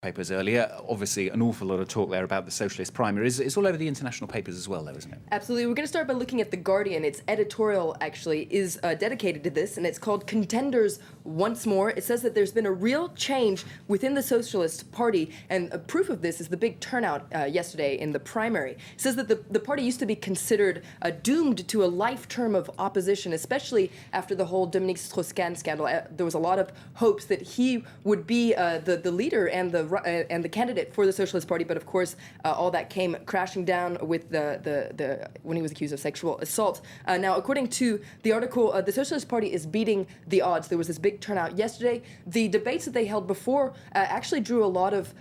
papers earlier. Obviously, an awful lot of talk there about the socialist primary. It's all over the international papers as well, though, isn't it? Absolutely. We're going to start by looking at The Guardian. Its editorial, actually, is dedicated to this, and it's called Contenders Once More. It says that there's been a real change within the Socialist Party, and proof of this is the big turnout yesterday in the primary. It says that the party used to be considered doomed to a life term of opposition, especially after the whole Dominique Strauss-Kahn scandal. There was a lot of hopes that he would be the leader and the candidate for the Socialist Party, but of course all that came crashing down with the when he was accused of sexual assault. Now, according to the article, the Socialist Party is beating the odds. There was this big turnout yesterday. The debates that they held before actually drew a lot of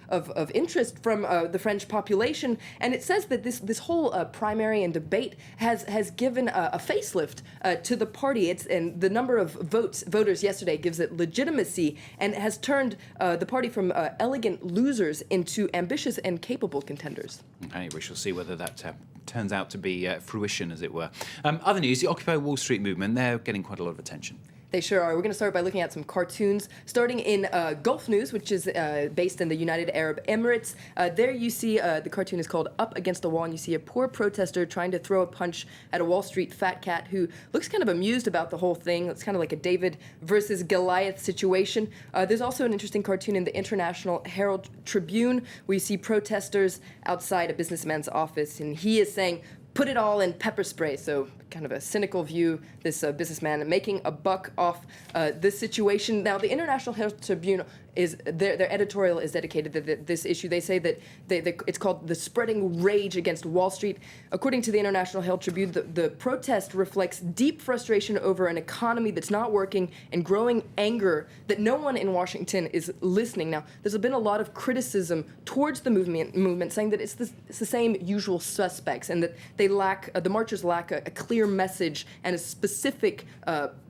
interest from the French population, and it says that this whole primary and debate has given a facelift to the party. And the number of voters yesterday gives it legitimacy and has turned the party from elegant losers into ambitious and capable contenders. Okay, we shall see whether that turns out to be fruition, as it were. Other news, the Occupy Wall Street movement, they're getting quite a lot of attention. They sure are. We're going to start by looking at some cartoons, starting in Gulf News, which is based in the United Arab Emirates. There you see, the cartoon is called Up Against the Wall, and you see a poor protester trying to throw a punch at a Wall Street fat cat who looks kind of amused about the whole thing. It's kind of like a David versus Goliath situation. There's also an interesting cartoon in the International Herald Tribune where you see protesters outside a businessman's office, and he is saying, "Put it all in pepper spray." So kind of a cynical view, this businessman making a buck off this situation. Now, the International Herald Tribune is their editorial is dedicated to this issue. They say that it's called the spreading rage against Wall Street. According to the International Herald Tribune, the protest reflects deep frustration over an economy that's not working and growing anger that no one in Washington is listening. Now, there's been a lot of criticism towards the movement saying that it's the same usual suspects and that they lack the marchers lack a clear message and a specific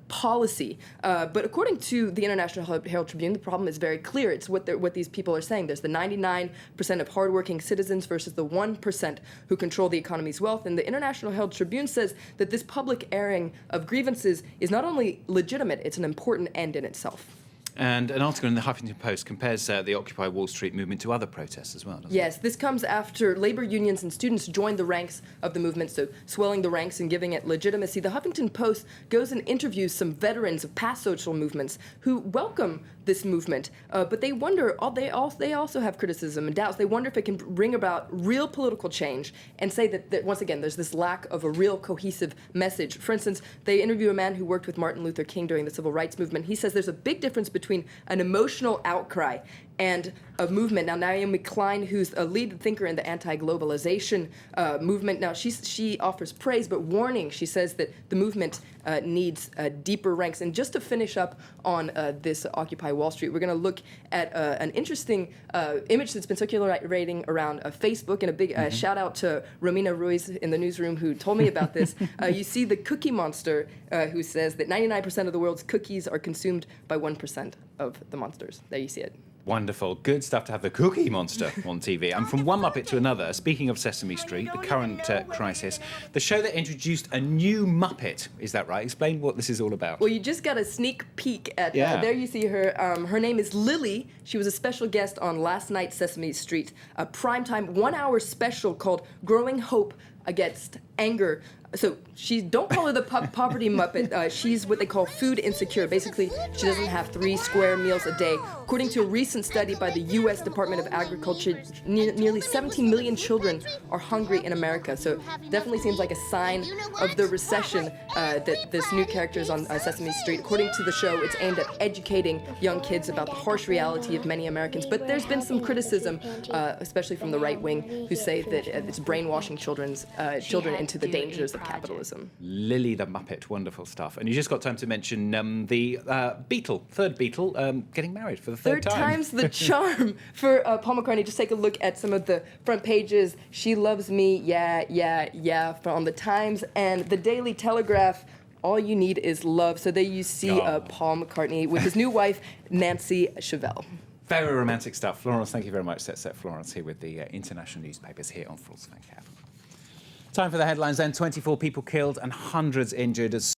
policy. But according to the International Herald Tribune, the problem is very clear. It's what these people are saying. There's the 99% of hardworking citizens versus the 1% who control the economy's wealth. And the International Herald Tribune says that this public airing of grievances is not only legitimate, it's an important end in itself. And an article in the Huffington Post compares the Occupy Wall Street movement to other protests as well, doesn't Yes, it? this comes after labor unions and students joined the ranks of the movement, so swelling the ranks and giving it legitimacy. The Huffington Post goes and interviews some veterans of past social movements who welcome this movement, but they wonder, they also have criticism and doubts. They wonder if it can bring about real political change and say that once again, there's this lack of a real cohesive message. For instance, they interview a man who worked with Martin Luther King during the civil rights movement. He says there's a big difference between an emotional outcry and a movement. Now, Naomi Klein, who's a lead thinker in the anti-globalization movement, now she offers praise but warning. She says that the movement needs deeper ranks. And just to finish up on this Occupy Wall Street, we're going to look at an interesting image that's been circulating around Facebook, and a big shout out to Romina Ruiz in the newsroom who told me about this. You see the Cookie Monster who says that 99% of the world's cookies are consumed by 1% of the monsters. There you see it. Wonderful. Good stuff to have the Cookie Monster on TV. And from one Muppet to another, speaking of Sesame Street, the current crisis, the show that introduced a new Muppet, is that right? Explain what this is all about. Well, you just got a sneak peek at, there you see her. Her name is Lily. She was a special guest on last night's Sesame Street, a primetime 1-hour special called Growing Hope Against Anger. So don't call her the poverty Muppet. She's what they call food insecure. Basically, she doesn't have 3 square meals a day. According to a recent study by the U.S. Department of Agriculture, nearly 17 million children are hungry in America. So definitely seems like a sign of the recession that this new character is on Sesame Street. According to the show, it's aimed at educating young kids about the harsh reality of many Americans. But there's been some criticism, especially from the right wing, who say that it's brainwashing children into the dangers of capitalism. Lily the Muppet, wonderful stuff. And you just got time to mention the third Beatle, getting married for the third time. Third time's the charm for Paul McCartney. Just take a look at some of the front pages. She Loves Me, yeah, on the Times and the Daily Telegraph. All you need is love. So there you see Paul McCartney with his new wife, Nancy Chevelle. Very romantic stuff. Florence, thank you very much. Set Florence here with the international newspapers here on France 24. Time for the headlines then. 24 people killed and hundreds injured as